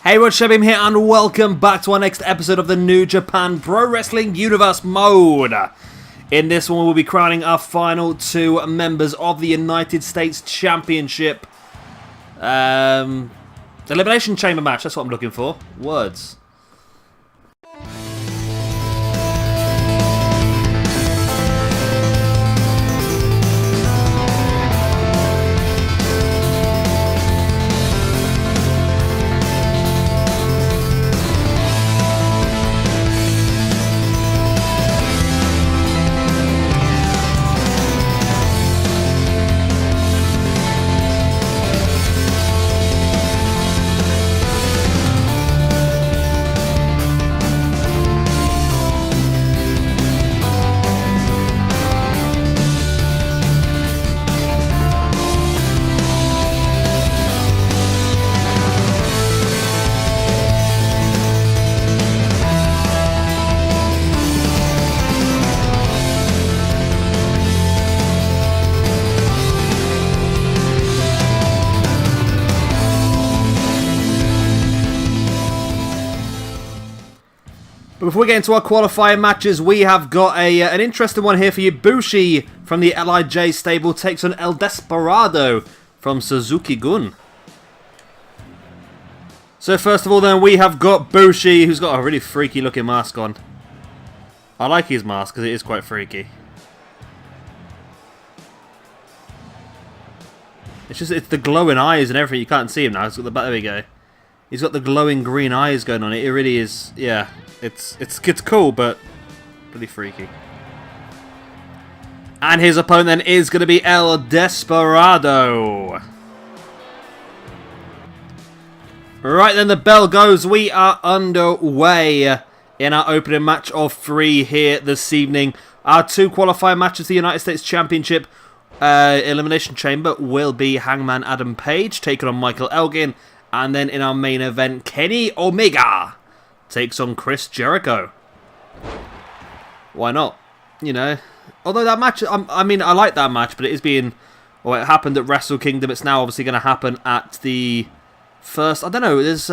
Hey, what's up, here, and welcome back to our next episode of the New Japan Pro Wrestling Universe mode. In this one, we'll be crowning our final two members of the United States Championship. Elimination Chamber match, that's what I'm looking for. Words. Before we get into our qualifying matches, we have got an interesting one here for you. Bushi from the LIJ stable takes on El Desperado from Suzuki-gun. So first of all then, we have got Bushi, who's got a really freaky looking mask on. I like his mask because it is quite freaky. It's the glowing eyes and everything. You can't see him now. There we go. He's got the glowing green eyes going on. It really is, yeah. It's cool, but pretty freaky. And his opponent then is going to be El Desperado. Right then, the bell goes. We are underway in our opening match of 3 here this evening. Our 2 qualifying matches, the United States Championship Elimination Chamber, will be Hangman Page taking on Michael Elgin. And then in our main event, Kenny Omega takes on Chris Jericho. Why not? You know, although that match, I mean, I like that match, but it is being, well, it happened at Wrestle Kingdom. It's now obviously going to happen at the first, I don't know, there's,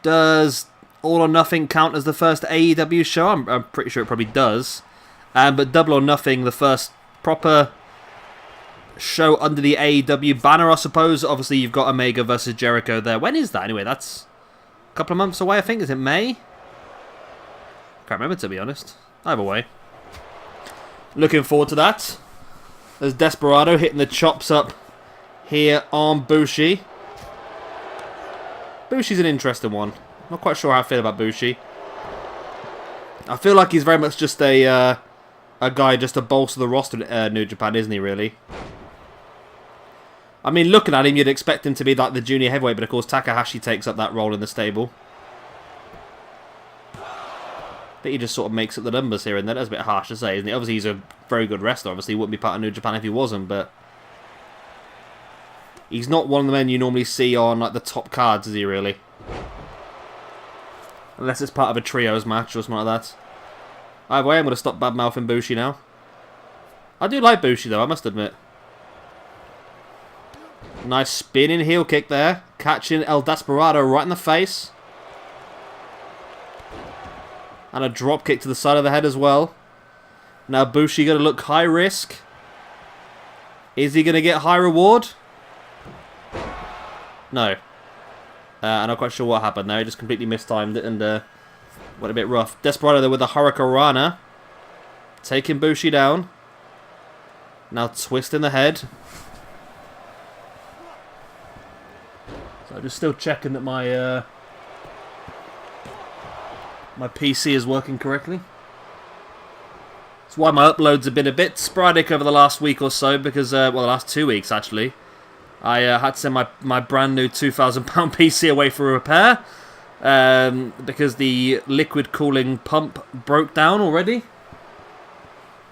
does All or Nothing count as the first AEW show? I'm pretty sure it probably does. But Double or Nothing, the first proper show under the AEW banner, I suppose. Obviously, you've got Omega versus Jericho there. When is that anyway? That's a couple of months away, I think. Is it May? Can't remember, to be honest. Either way, looking forward to that. There's Desperado hitting the chops up here on Bushi. Bushi's an interesting one. Not quite sure how I feel about Bushi. I feel like he's very much just a guy just to bolster the roster in New Japan, isn't he, really? I mean, looking at him, you'd expect him to be like the junior heavyweight, but of course Takahashi takes up that role in the stable. But he just sort of makes up the numbers here and there. That's a bit harsh to say, isn't it? Obviously, he's a very good wrestler. Obviously, he wouldn't be part of New Japan if he wasn't, but he's not one of the men you normally see on like the top cards, is he, really? Unless it's part of a trios match or something like that. Either way, I'm going to stop bad-mouthing Bushi now. I do like Bushi, though, I must admit. Nice spinning heel kick there. Catching El Desperado right in the face. And a drop kick to the side of the head as well. Now Bushi going to look high risk. Is he going to get high reward? No. I'm not quite sure what happened there. He just completely mistimed it and went a bit rough. Desperado there with the Hurricanrana. Taking Bushi down. Now twisting the head. So I'm just still checking that my my PC is working correctly. That's why my uploads have been a bit sporadic over the last week or so, because, well, the last 2 weeks, actually. I had to send my brand new £2,000 PC away for repair, because the liquid cooling pump broke down already.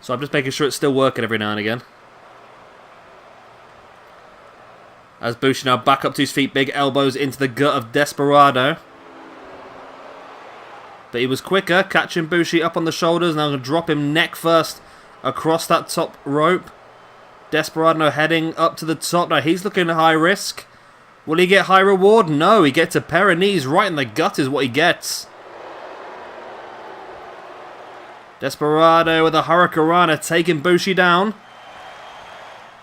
So I'm just making sure it's still working every now and again. As Bushi now back up to his feet, big elbows into the gut of Desperado. But he was quicker, catching Bushi up on the shoulders. Now going to drop him neck first across that top rope. Desperado heading up to the top. Now he's looking at high risk. Will he get high reward? No, he gets a pair of knees right in the gut is what he gets. Desperado with a Hurricanrana taking Bushi down.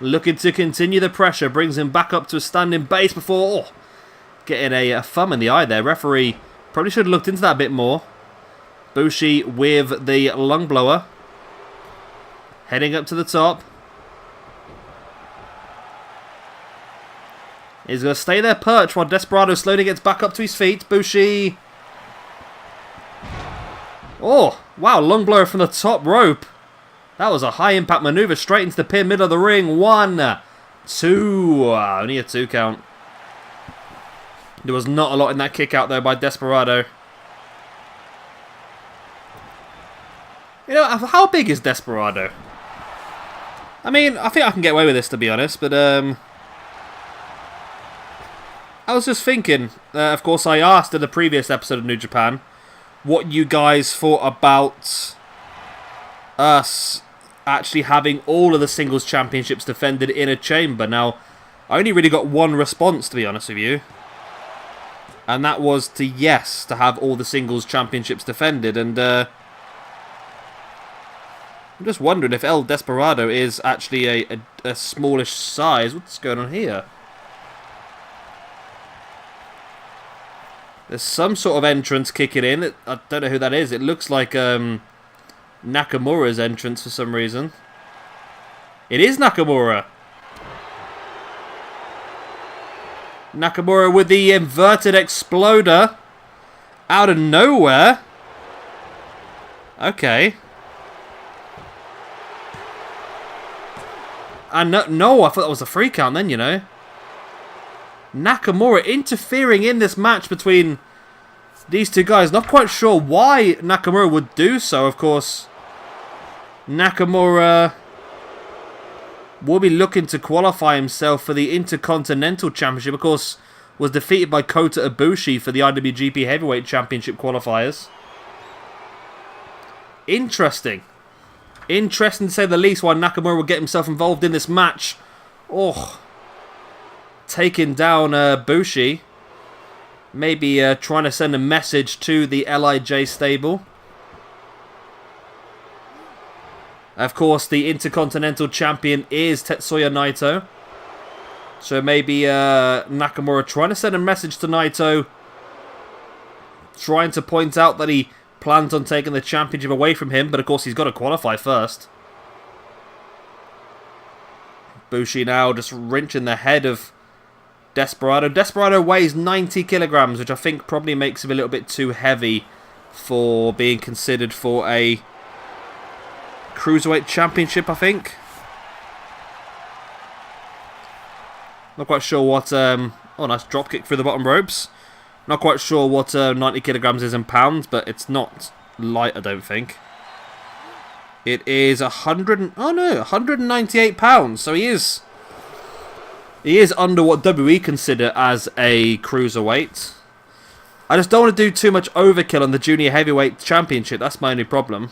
Looking to continue the pressure. Brings him back up to a standing base before getting a thumb in the eye there. Referee probably should have looked into that a bit more. Bushi with the lung blower. Heading up to the top. He's going to stay there perched while Desperado slowly gets back up to his feet. Bushi. Oh, wow, lung blower from the top rope. That was a high impact maneuver straight into the pin, middle of the ring. 1, 2. Only a 2 count. There was not a lot in that kick out though by Desperado. You know, how big is Desperado? I mean, I think I can get away with this to be honest, but I was just thinking, of course I asked in the previous episode of New Japan what you guys thought about us actually having all of the singles championships defended in a chamber. Now, I only really got one response to be honest with you. And that was to yes, to have all the singles championships defended. And I'm just wondering if El Desperado is actually a smallish size. What's going on here? There's some sort of entrance kicking in. I don't know who that is. It looks like Nakamura's entrance for some reason. It is Nakamura. Nakamura with the inverted exploder. Out of nowhere. Okay. And no, I thought that was a 3 count then, you know. Nakamura interfering in this match between these two guys. Not quite sure why Nakamura would do so, of course. Nakamura will be looking to qualify himself for the Intercontinental Championship. Of course, was defeated by Kota Ibushi for the IWGP Heavyweight Championship qualifiers. Interesting. Interesting to say the least why Nakamura will get himself involved in this match. Oh. Taking down Bushi. Maybe trying to send a message to the LIJ stable. Of course, the Intercontinental Champion is Tetsuya Naito. So maybe Nakamura trying to send a message to Naito. Trying to point out that he plans on taking the championship away from him. But of course, he's got to qualify first. Bushi now just wrenching the head of Desperado. Desperado weighs 90 kilograms, which I think probably makes him a little bit too heavy for being considered for a Cruiserweight Championship, I think. Not quite sure what... oh, nice dropkick through the bottom ropes. Not quite sure what 90 kilograms is in pounds, but it's not light, I don't think. It is 198 pounds, so he is under what WWE consider as a cruiserweight. I just don't want to do too much overkill on the Junior Heavyweight Championship. That's my only problem.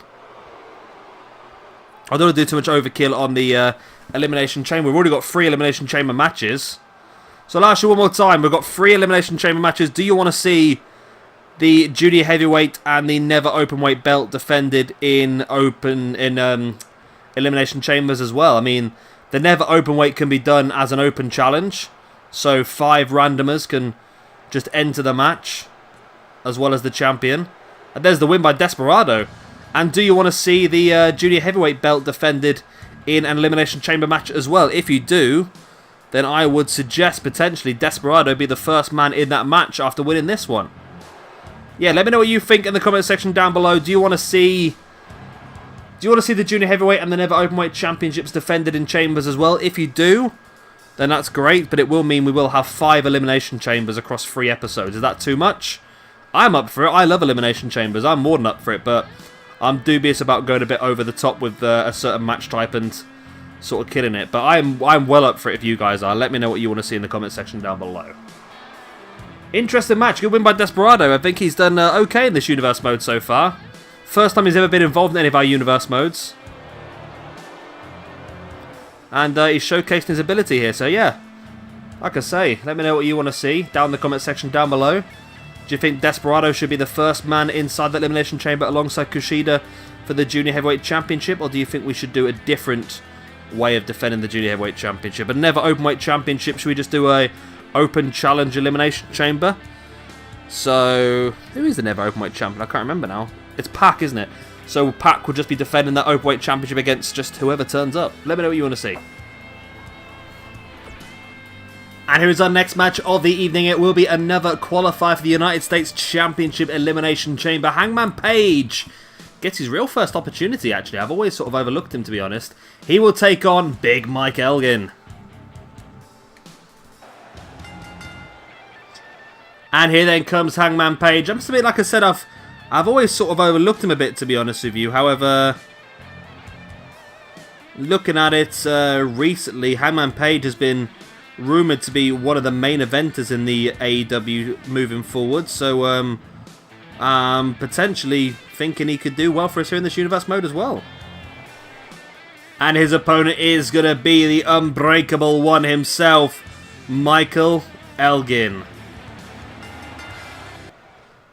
I don't want to do too much overkill on the Elimination Chamber. We've already got 3 Elimination Chamber matches. So I'll ask you one more time. We've got 3 Elimination Chamber matches. Do you want to see the Junior Heavyweight and the Never Openweight belt defended in Elimination Chambers as well? I mean, the Never Openweight can be done as an open challenge. So 5 randomers can just enter the match, as well as the champion. And there's the win by Desperado. And do you want to see the Junior Heavyweight belt defended in an Elimination Chamber match as well? If you do, then I would suggest potentially Desperado be the first man in that match after winning this one. Yeah, let me know what you think in the comment section down below. Do you want to see the Junior Heavyweight and the Never Openweight Championships defended in Chambers as well? If you do, then that's great, but it will mean we will have 5 Elimination Chambers across 3 episodes. Is that too much? I'm up for it. I love Elimination Chambers. I'm more than up for it, but I'm dubious about going a bit over the top with a certain match type and sort of killing it. But I'm well up for it if you guys are. Let me know what you want to see in the comment section down below. Interesting match. Good win by Desperado. I think he's done okay in this universe mode so far. First time he's ever been involved in any of our universe modes. And he's showcasing his ability here. So yeah, Like I say, let me know what you want to see down in the comment section down below. Do you think Desperado should be the first man inside the Elimination Chamber alongside Kushida for the Junior Heavyweight Championship? Or do you think we should do a different way of defending the Junior Heavyweight Championship? A never Openweight Championship, should we just do a Open Challenge Elimination Chamber? So, who is the never Openweight Champion? I can't remember now. It's Pac, isn't it? So Pac will just be defending that Openweight Championship against just whoever turns up. Let me know what you want to see. And here's our next match of the evening. It will be another qualifier for the United States Championship Elimination Chamber. Hangman Page gets his real first opportunity, actually. I've always sort of overlooked him, to be honest. He will take on Big Mike Elgin. And here then comes Hangman Page. I must admit, like I said, I've always sort of overlooked him a bit, to be honest with you. However, looking at it recently, Hangman Page has been rumoured to be one of the main eventers in the AEW moving forward. So, potentially thinking he could do well for us here in this Universe mode as well. And his opponent is going to be the Unbreakable One himself, Michael Elgin.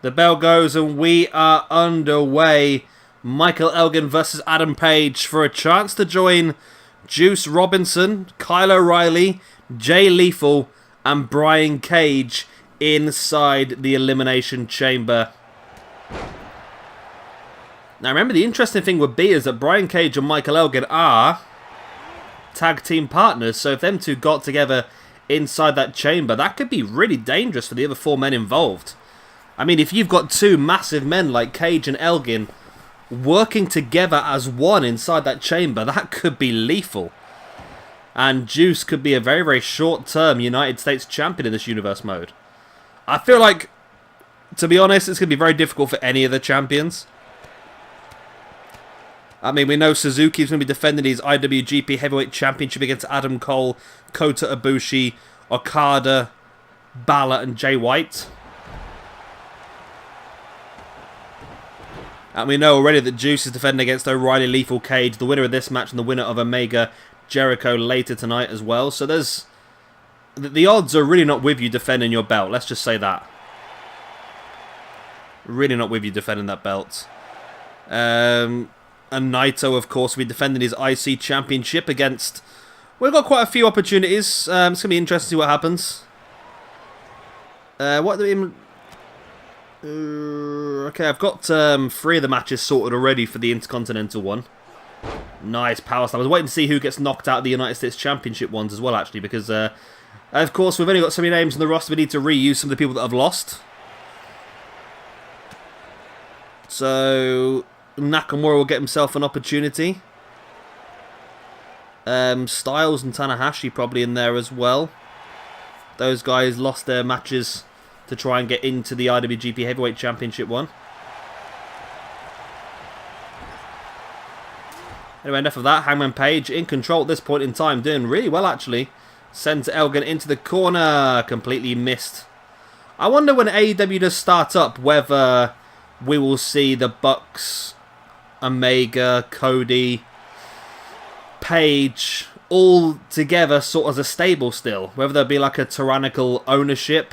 The bell goes and we are underway. Michael Elgin versus Adam Page for a chance to join Juice Robinson, Kyle O'Reilly, Jay Lethal and Brian Cage inside the Elimination Chamber. Now remember, the interesting thing would be is that Brian Cage and Michael Elgin are tag team partners, so if them two got together inside that chamber, that could be really dangerous for the other four men involved. I mean, if you've got two massive men like Cage and Elgin working together as one inside that chamber, that could be lethal. And Juice could be a very, very short-term United States champion in this Universe mode. I feel like, to be honest, it's going to be very difficult for any of the champions. I mean, we know Suzuki's going to be defending his IWGP Heavyweight Championship against Adam Cole, Kota Ibushi, Okada, Balor and Jay White. And we know already that Juice is defending against O'Reilly, Lethal, Cage, the winner of this match and the winner of Omega, Jericho later tonight as well. So there's... the odds are really not with you defending your belt. Let's just say that. Really not with you defending that belt. And Naito, of course, will be defending his IC Championship against... we've got quite a few opportunities. It's going to be interesting to see what happens. Okay, I've got 3 of the matches sorted already for the Intercontinental one. Nice power slam. I was waiting to see who gets knocked out of the United States Championship ones as well, actually, because, of course, we've only got so many names on the roster. We need to reuse some of the people that have lost. So, Nakamura will get himself an opportunity. Styles and Tanahashi probably in there as well. Those guys lost their matches to try and get into the IWGP Heavyweight Championship one. Anyway, enough of that. Hangman Page in control at this point in time, doing really well actually. Sends Elgin into the corner, completely missed. I wonder when AEW does start up whether we will see the Bucks, Omega, Cody, Page all together sort of as a stable still. Whether there'll be like a tyrannical ownership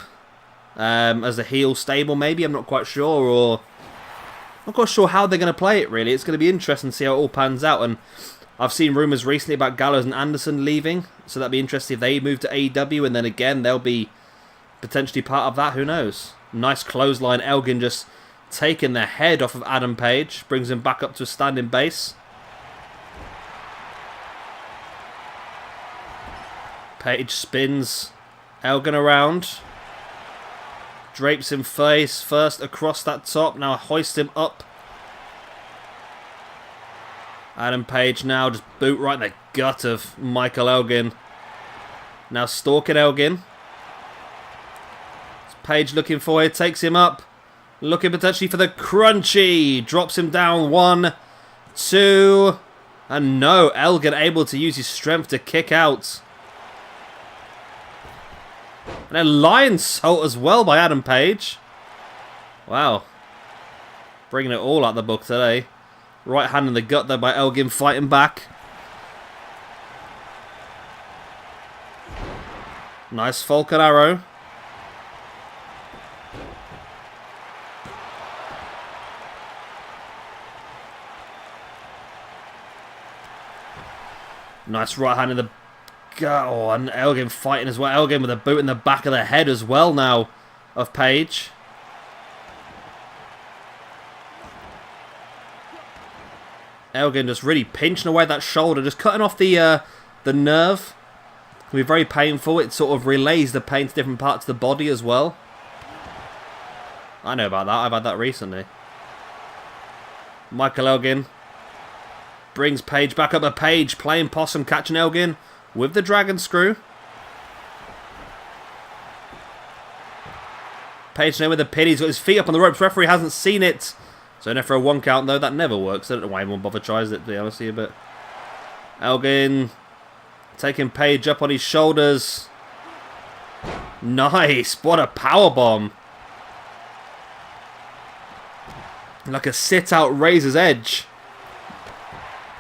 as a heel stable maybe, I'm not quite sure, or I'm not quite sure how they're going to play it really. It's going to be interesting to see how it all pans out, and I've seen rumours recently about Gallows and Anderson leaving, so that'd be interesting if they move to AEW, and then again they'll be potentially part of that, who knows. Nice clothesline, Elgin just taking the head off of Adam Page, brings him back up to a standing base. Page spins Elgin around. Drapes him face first across that top. Now hoists him up. Adam Page now just boot right in the gut of Michael Elgin. Now stalking Elgin. Page looking for it. Takes him up. Looking potentially for the crunchy. Drops him down. 1, 2. And no. Elgin able to use his strength to kick out. And a lion salt as well by Adam Page. Wow. Bringing it all out the book today. Right hand in the gut there by Elgin, fighting back. Nice Falcon Arrow. Nice right hand in the... Oh, and Elgin fighting as well. Elgin with a boot in the back of the head as well now of Page. Elgin just really pinching away that shoulder, just cutting off the nerve. It can be very painful. It sort of relays the pain to different parts of the body as well. I know about that. I've had that recently. Michael Elgin brings Page back up. A Page playing possum, catching Elgin with the dragon screw. Page now with the pin. He's got his feet up on the ropes. Referee hasn't seen it. So in for a 1 count though. That never works. I don't know why anyone bother tries it, to be honest with you. But Elgin taking Page up on his shoulders. Nice. What a powerbomb. Like a sit-out Razor's Edge.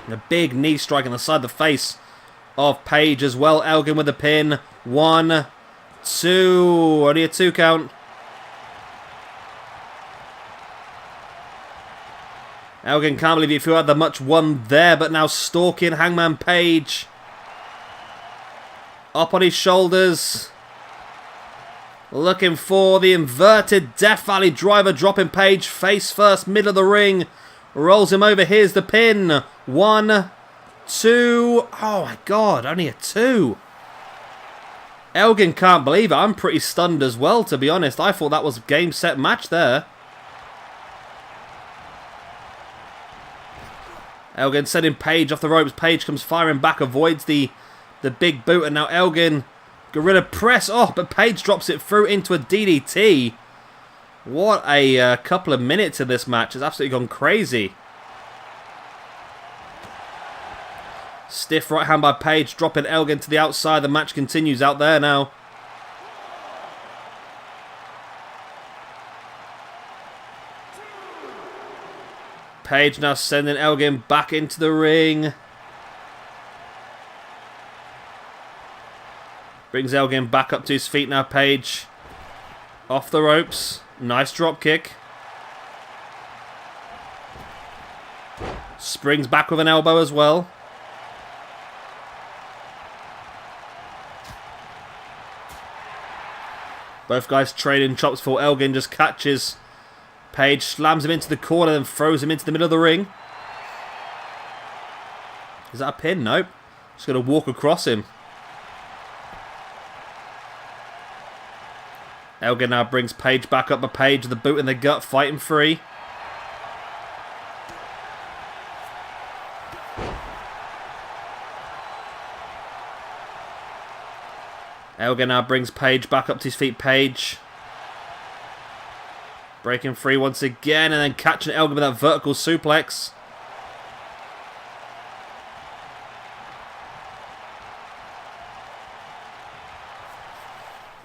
And a big knee strike on the side of the face of Page as well. Elgin with the pin. 1, 2. Only a 2 count. Elgin can't believe he had the much won there, but now stalking Hangman Page. Up on his shoulders. Looking for the inverted Death Valley driver, dropping Page face first, middle of the ring. Rolls him over. Here's the pin. 1, 2. Oh my god, only a 2. Elgin can't believe it. I'm pretty stunned as well, to be honest. I thought that was a game, set, match there. Elgin sending Page off the ropes. Page comes firing back, avoids the big boot, and now Elgin gorilla press. Oh, but Page drops it through into a DDT. What a couple of minutes in this match. It's absolutely gone crazy. Stiff right hand by Page, dropping Elgin to the outside. The match continues out there now. Page now sending Elgin back into the ring. Brings Elgin back up to his feet now. Page off the ropes. Nice drop kick. Springs back with an elbow as well. Both guys trading chops for Elgin. Just catches Page, slams him into the corner, then throws him into the middle of the ring. Is that a pin? Nope. Just going to walk across him. Elgin now brings Page back up. A Page with the boot in the gut, fighting free. Elgin now brings Page back up to his feet. Page breaking free once again, and then catching Elgin with that vertical suplex.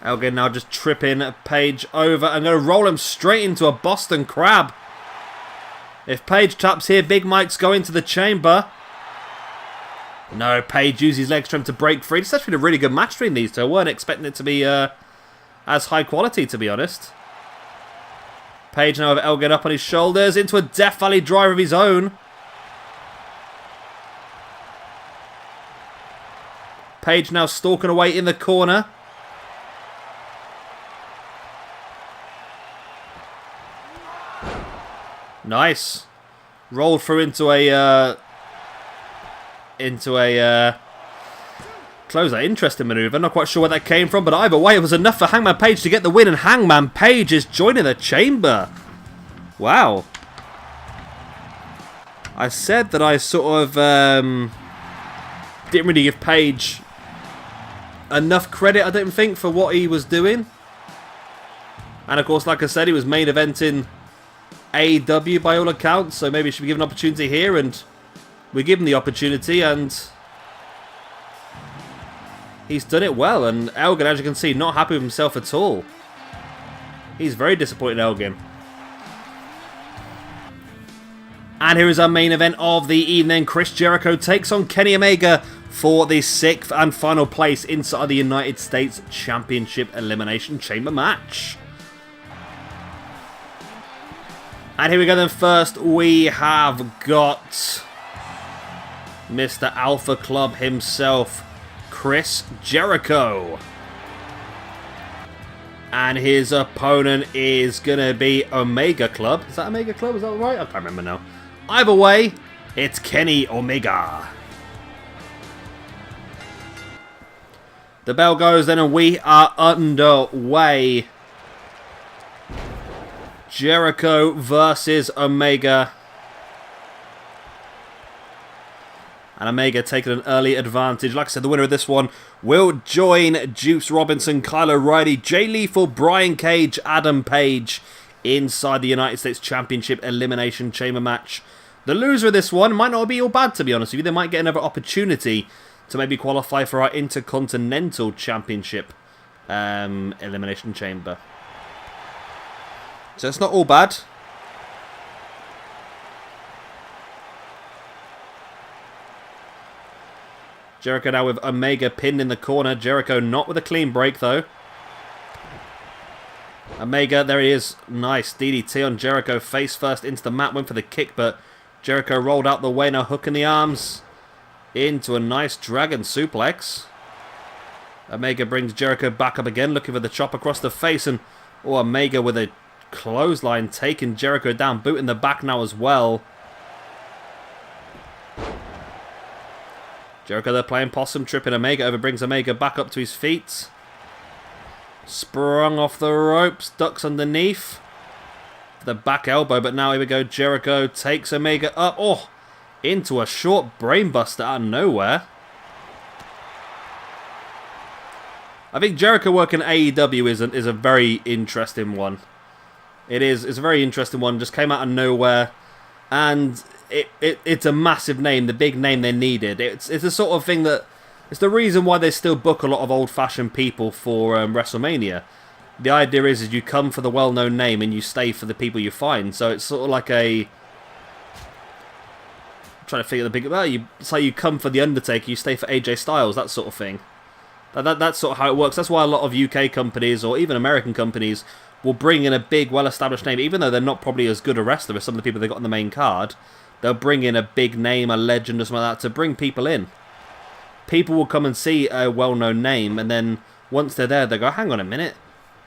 Elgin now just tripping Page over and going to roll him straight into a Boston Crab. If Page taps here, Big Mike's going to the chamber. No, Page uses his leg strength to break free. It's actually a really good match between these two. I weren't expecting it to be as high quality, to be honest. Page now with Elgin up on his shoulders into a Death Valley driver of his own. Page now stalking away in the corner. Nice. Rolled through into a close. That interesting maneuver. Not quite sure where that came from, but either way, it was enough for Hangman Page to get the win, and Hangman Page is joining the chamber. Wow. I said that I sort of didn't really give Page enough credit, I didn't think, for what he was doing. And of course, like I said, he was main eventing AEW by all accounts, so maybe he should be given an opportunity here, and we give him the opportunity, and he's done it well. And Elgin, as you can see, not happy with himself at all. He's very disappointed, Elgin. And here is our main event of the evening. Chris Jericho takes on Kenny Omega for the 6th and final place inside the United States Championship Elimination Chamber match. And here we go then. First we have got Mr. Alpha Club himself, Chris Jericho. And his opponent is going to be Omega Club. Is that Omega Club? Is that right? I can't remember now. Either way, it's Kenny Omega. The bell goes then and we are underway. Jericho versus Omega. And Omega taking an early advantage. Like I said, the winner of this one will join Juice Robinson, Kyle O'Reilly, Jay Lethal, Brian Cage, Adam Page inside the United States Championship Elimination Chamber match. The loser of this one might not be all bad, to be honest with you. They might get another opportunity to maybe qualify for our Intercontinental Championship Elimination Chamber. So it's not all bad. Jericho now with Omega pinned in the corner. Jericho not with a clean break though. Omega, there he is. Nice DDT on Jericho. Face first into the mat. Went for the kick, but Jericho rolled out the way. Now hook in the arms. Into a nice dragon suplex. Omega brings Jericho back up again. Looking for the chop across the face. And Omega with a clothesline taking Jericho down. Boot in the back now as well. Jericho there playing possum, tripping Omega over, brings Omega back up to his feet. Sprung off the ropes, ducks underneath. The back elbow, but now here we go. Jericho takes Omega up. Oh, into a short brainbuster out of nowhere. I think Jericho working AEW is a very interesting one. It is. It's a very interesting one. Just came out of nowhere. And it's a massive name, the big name they needed. It's the sort of thing that... It's the reason why they still book a lot of old-fashioned people for WrestleMania. The idea is you come for the well-known name and you stay for the people you find. So it's sort of like a... I'm trying to figure the big... Well, it's like you come for The Undertaker, you stay for AJ Styles, that sort of thing. That's sort of how it works. That's why a lot of UK companies, or even American companies, will bring in a big, well-established name, even though they're not probably as good a wrestler as some of the people they got on the main card. They'll bring in a big name, a legend or something like that, to bring people in. People will come and see a well-known name, and then once they're there, they go, hang on a minute,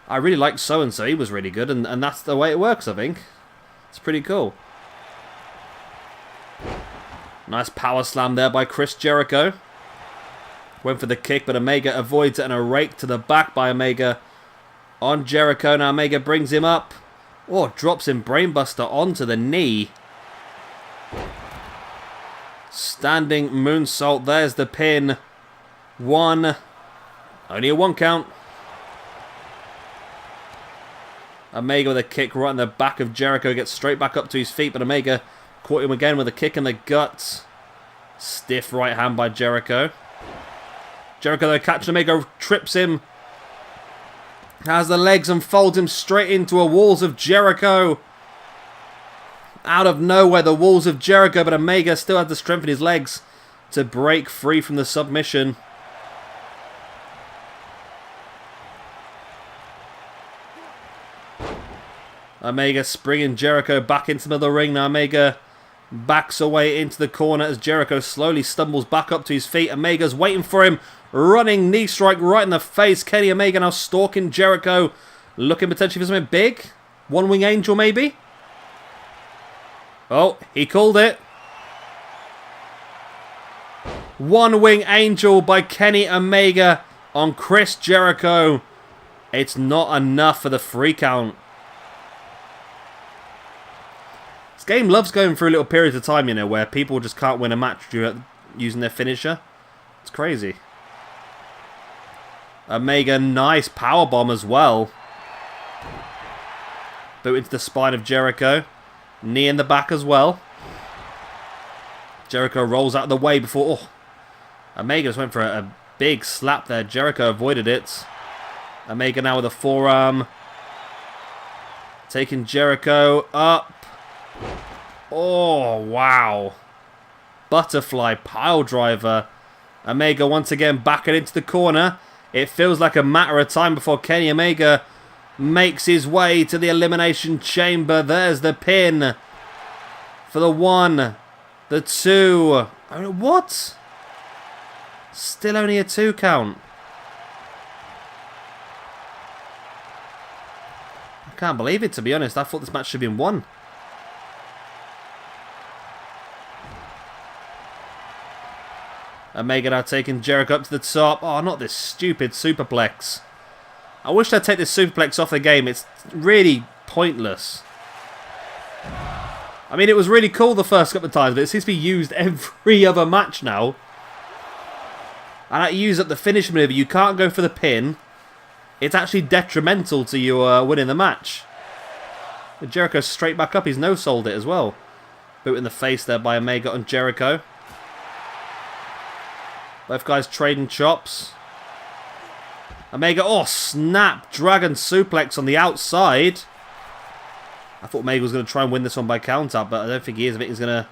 I really like so-and-so, he was really good, and that's the way it works, I think. It's pretty cool. Nice power slam there by Chris Jericho. Went for the kick, but Omega avoids it, and a rake to the back by Omega on Jericho. Now Omega brings him up. Oh, drops him brainbuster onto the knee. Standing moonsault. There's the pin. One. Only a 1 count. Omega with a kick right in the back of Jericho. Gets straight back up to his feet, but Omega caught him again with a kick in the guts. Stiff right hand by Jericho. Jericho though catching Omega, trips him. Has the legs and folds him straight into a walls of Jericho. Out of nowhere, the walls of Jericho, but Omega still had the strength in his legs to break free from the submission. Omega springing Jericho back into the ring. Now Omega backs away into the corner as Jericho slowly stumbles back up to his feet. Omega's waiting for him. Running knee strike right in the face. Kenny Omega now stalking Jericho. Looking potentially for something big. One Wing Angel maybe? Oh, he called it. One Wing Angel by Kenny Omega on Chris Jericho. It's not enough for the 3 count. This game loves going through little periods of time, you know, where people just can't win a match using their finisher. It's crazy. Omega, nice powerbomb as well. Boot into the spine of Jericho. Knee in the back as well. Jericho rolls out of the way before... Oh, Omega just went for a big slap there. Jericho avoided it. Omega now with a forearm. Taking Jericho up. Oh, wow. Butterfly pile driver Omega once again backing into the corner. It feels like a matter of time before Kenny Omega makes his way to the Elimination Chamber. There's the pin for the 1, the 2. I mean, what? Still only a 2 count. I can't believe it, to be honest. I thought this match should have been 1. Omega now taking Jericho up to the top. Oh, not this stupid superplex. I wish they'd take this superplex off the game. It's really pointless. I mean, it was really cool the first couple of times, but it seems to be used every other match now. And you use up the finish maneuver. You can't go for the pin. It's actually detrimental to you winning the match. But Jericho straight back up. He's no-sold it as well. Boot in the face there by Omega on Jericho. Both guys trading chops. Omega, oh snap, dragon suplex on the outside. I thought Omega was going to try and win this one by count up, but I don't think he is. I think he's going to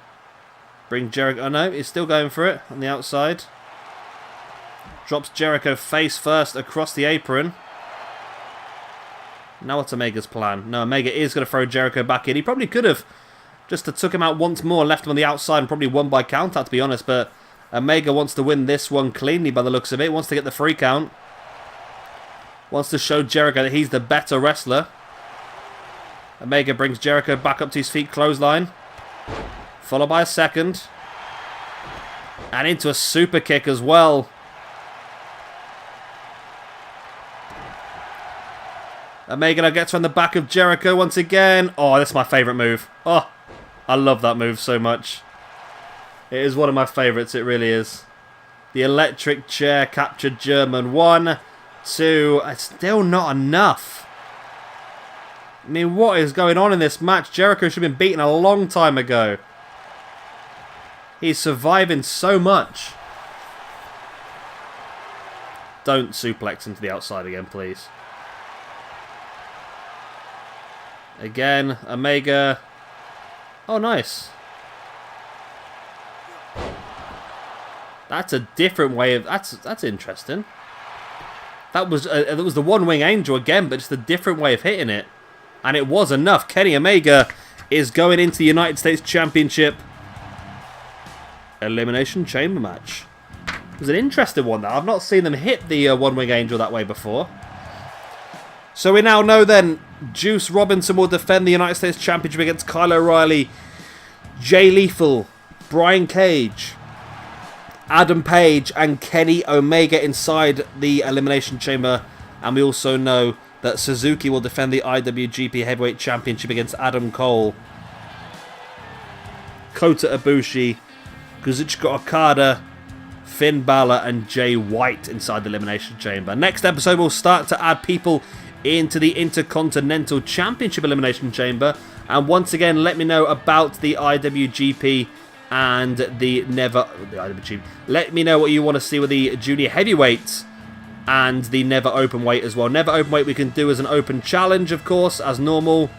bring Jericho. Oh no, he's still going for it on the outside. Drops Jericho face first across the apron. Now what's Omega's plan? No, Omega is going to throw Jericho back in. He probably could have just took him out once more, left him on the outside and probably won by count out, to be honest, but Omega wants to win this one cleanly by the looks of it. Wants to get the 3 count. Wants to show Jericho that he's the better wrestler. Omega brings Jericho back up to his feet. Clothesline. Followed by a second. And into a super kick as well. Omega now gets on the back of Jericho once again. Oh, that's my favourite move. Oh, I love that move so much. It is one of my favourites, it really is. The electric chair captured German. 1, 2. It's still not enough. I mean, what is going on in this match? Jericho should have been beaten a long time ago. He's surviving so much. Don't suplex him to the outside again, please. Again, Omega. Oh, nice. That's a different way of... That's interesting. That was the one-wing angel again, but just a different way of hitting it. And it was enough. Kenny Omega is going into the United States Championship Elimination Chamber match. It was an interesting one, though. I've not seen them hit the one-wing angel that way before. So we now know then, Juice Robinson will defend the United States Championship against Kyle O'Reilly, Jay Lethal, Brian Cage, Adam Page and Kenny Omega inside the Elimination Chamber. And we also know that Suzuki will defend the IWGP Heavyweight Championship against Adam Cole, Kota Ibushi, Kazuchika Okada, Finn Balor and Jay White inside the Elimination Chamber. Next episode we'll start to add people into the Intercontinental Championship Elimination Chamber. And once again, let me know about the IWGP and the IWGP. Let me know what you want to see with the Junior Heavyweights and the Never Openweight as well. Never Openweight we can do as an open challenge, of course, as normal.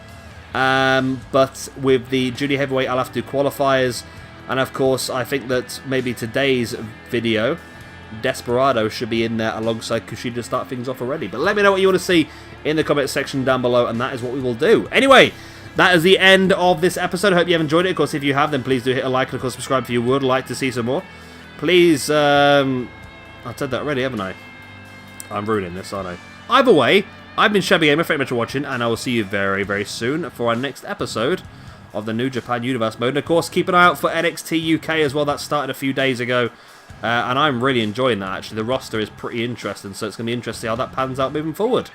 But with the Junior Heavyweight, I'll have to do qualifiers. And of course, I think that maybe today's video, Desperado, should be in there alongside Kushida to start things off already. But let me know what you want to see in the comment section down below, and that is what we will do. Anyway, that is the end of this episode. I hope you have enjoyed it. Of course, if you have, then please do hit a like and, of course, subscribe if you would like to see some more. Please, I've said that already, haven't I? I'm ruining this, aren't I? Either way, I've been Shabby Gamer. Thank you very much for watching, and I will see you very, very soon for our next episode of the New Japan Universe mode. And, of course, keep an eye out for NXT UK as well. That started a few days ago, and I'm really enjoying that, actually. The roster is pretty interesting, so it's going to be interesting how that pans out moving forward.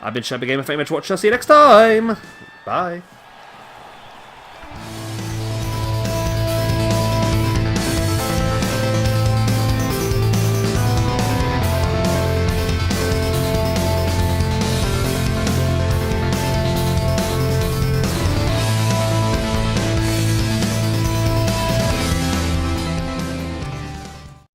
I've been Shabby Gamer. Thank you very much for watching. I'll see you next time. Bye.